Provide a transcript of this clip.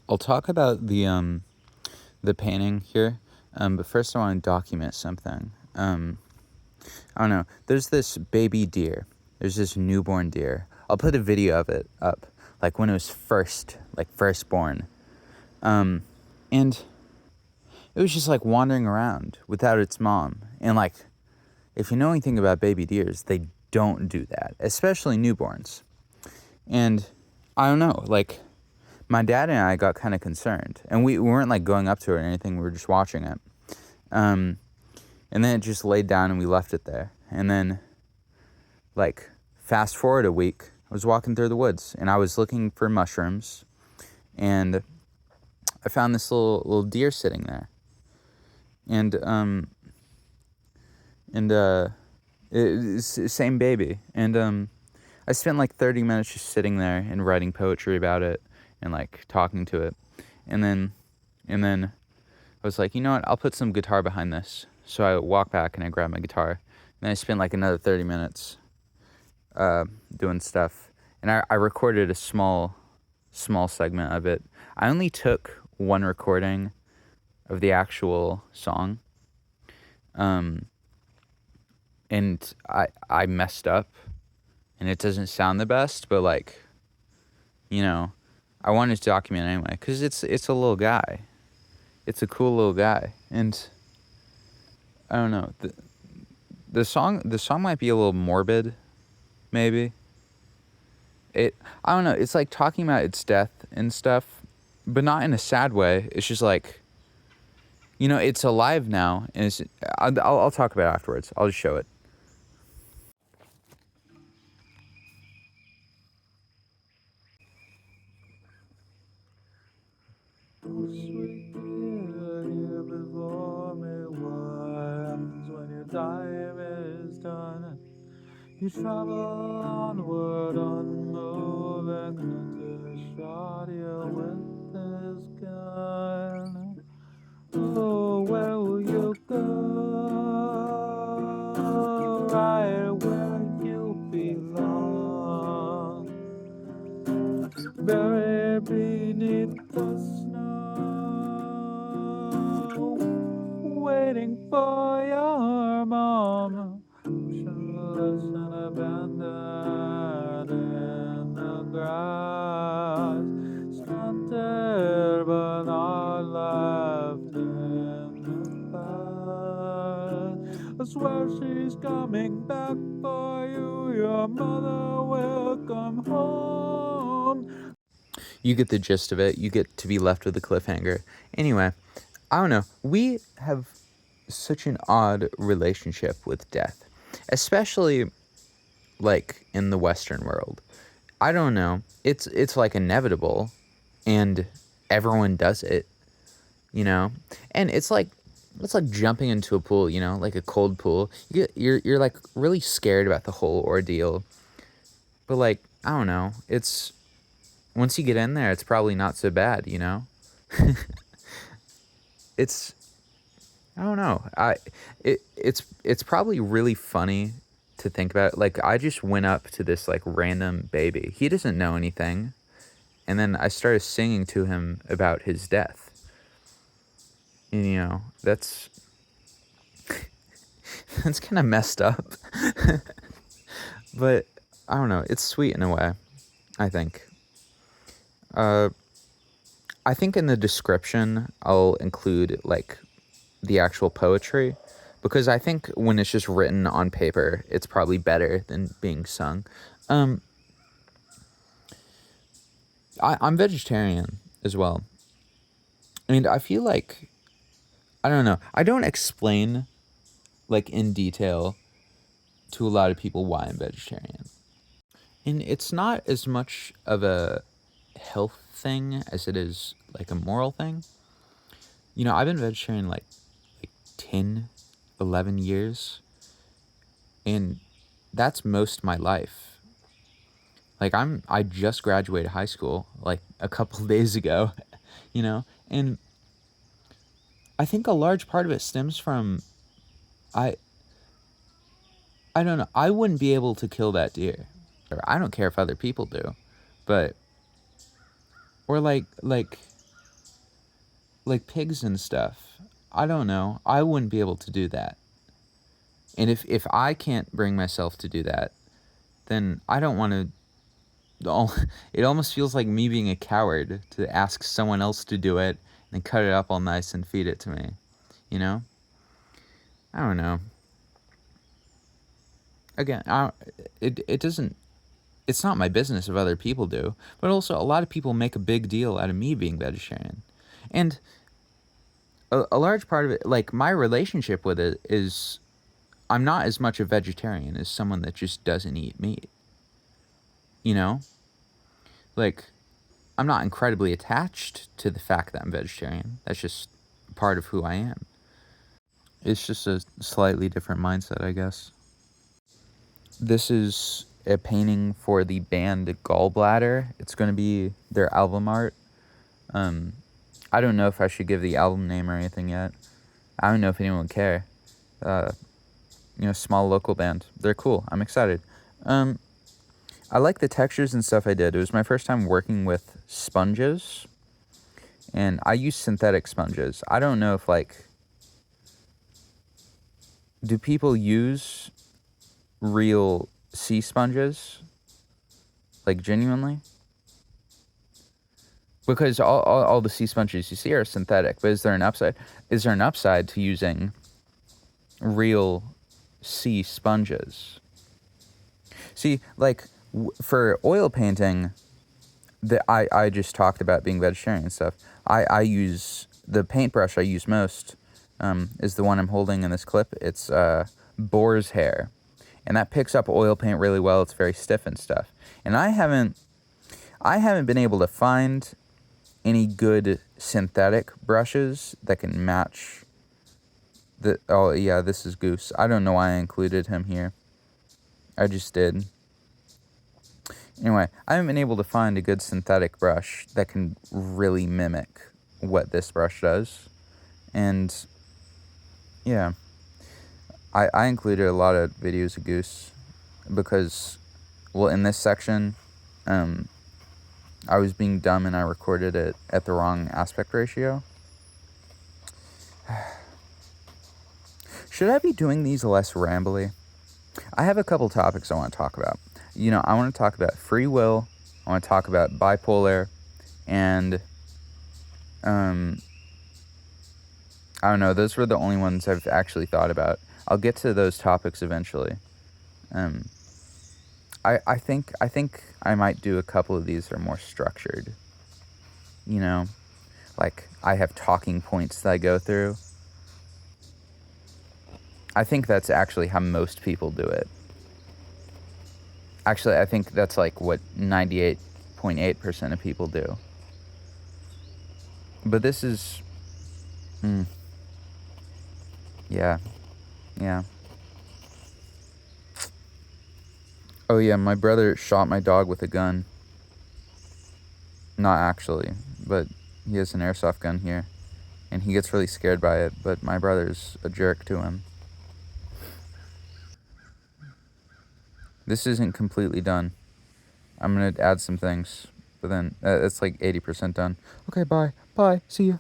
I'll talk about the painting here, but first I want to document something. I don't know. There's this baby deer. There's this newborn deer. I'll put a video of it up, like when it was first born. And it was just like wandering around without its mom. And like, if you know anything about baby deers, they don't do that, especially newborns. And I don't know, like, my dad and I got kind of concerned, and we weren't like going up to it or anything. We were just watching it. And then it just laid down and we left it there. And then, like, fast forward a week, I was walking through the woods and I was looking for mushrooms, and I found this little deer sitting there. And it's the same baby. And I spent like 30 minutes just sitting there and writing poetry about it and like talking to it. And then I was like, you know what? I'll put some guitar behind this. So I walked back and I grabbed my guitar. And then I spent like another 30 minutes doing stuff. And I recorded a small segment of it. I only took one recording of the actual song. And I messed up. And it doesn't sound the best, but like, you know, I wanted to document it anyway. Because it's a little guy. It's a cool little guy. And I don't know. The song might be a little morbid, maybe. I don't know. It's like talking about its death and stuff, but not in a sad way. It's just like, you know, it's alive now, and I'll talk about it afterwards. I'll just show it. Sweet dear, here before me was when your time is done. You travel onward, unmoving, to shot you with this gun. Oh, where will you go? Right where you belong, buried beneath the snow, waiting for your mom. Motionless and abandoned in the grass, stunted but not left in the past. I swear she's coming back for you. Your mother will come home. You get the gist of it. You get to be left with a cliffhanger. Anyway, I don't know. We have such an odd relationship with death, especially like in the Western world. I don't know. It's like inevitable, and everyone does it, you know. And it's like jumping into a pool, you know, like a cold pool. You're like really scared about the whole ordeal, but like I don't know. It's once you get in there, it's probably not so bad, you know. It's I don't know. It's probably really funny to think about. Like I just went up to this like random baby. He doesn't know anything. And then I started singing to him about his death. And, you know, that's kind of messed up. But I don't know. It's sweet in a way, I think. I think in the description I'll include like the actual poetry, because I think when it's just written on paper, it's probably better than being sung. I'm vegetarian as well. And I feel like, I don't know, I don't explain like in detail to a lot of people why I'm vegetarian. And it's not as much of a health thing as it is like a moral thing. You know, I've been vegetarian like 10, 11 years. And that's most of my life. Like I just graduated high school like a couple days ago, you know? And I think a large part of it stems from I don't know. I wouldn't be able to kill that deer. I don't care if other people do. But or like like pigs and stuff. I don't know. I wouldn't be able to do that. And if I can't bring myself to do that, then I don't want to. It almost feels like me being a coward to ask someone else to do it and cut it up all nice and feed it to me. You know? I don't know. Again, it doesn't. It's not my business if other people do. But also, a lot of people make a big deal out of me being vegetarian, and a large part of it, like my relationship with it, is I'm not as much a vegetarian as someone that just doesn't eat meat. You know? Like, I'm not incredibly attached to the fact that I'm vegetarian. That's just part of who I am. It's just a slightly different mindset, I guess. This is a painting for the band Gallbladder. It's going to be their album art. I don't know if I should give the album name or anything yet. I don't know if anyone would care. Small local band. They're cool. I'm excited. I like the textures and stuff I did. It was my first time working with sponges, and I use synthetic sponges. I don't know if, do people use real sea sponges? Like, genuinely? Because all the sea sponges you see are synthetic, but is there an upside? Is there an upside to using real sea sponges? See, like, for oil painting, I just talked about being vegetarian and stuff. I use, the paintbrush I use most is the one I'm holding in this clip. It's boar's hair. And that picks up oil paint really well. It's very stiff and stuff. And I haven't been able to find any good synthetic brushes that can match the... Oh, yeah, this is Goose. I don't know why I included him here. I just did. Anyway, I haven't been able to find a good synthetic brush that can really mimic what this brush does. And, yeah. I included a lot of videos of Goose because, well, in this section, I was being dumb and I recorded it at the wrong aspect ratio. Should I be doing these less rambly? I have a couple topics I want to talk about. I want to talk about free will, I want to talk about bipolar, and, I don't know, those were the only ones I've actually thought about. I'll get to those topics eventually. I think I might do a couple of these that are more structured. Like I have talking points that I go through. I think that's actually how most people do it. Actually, I think that's like what 98.8% of people do. But this is... Yeah. Oh yeah, my brother shot my dog with a gun. Not actually, but he has an airsoft gun here. And he gets really scared by it, but my brother's a jerk to him. This isn't completely done. I'm gonna add some things, but then it's like 80% done. Okay, bye. See ya.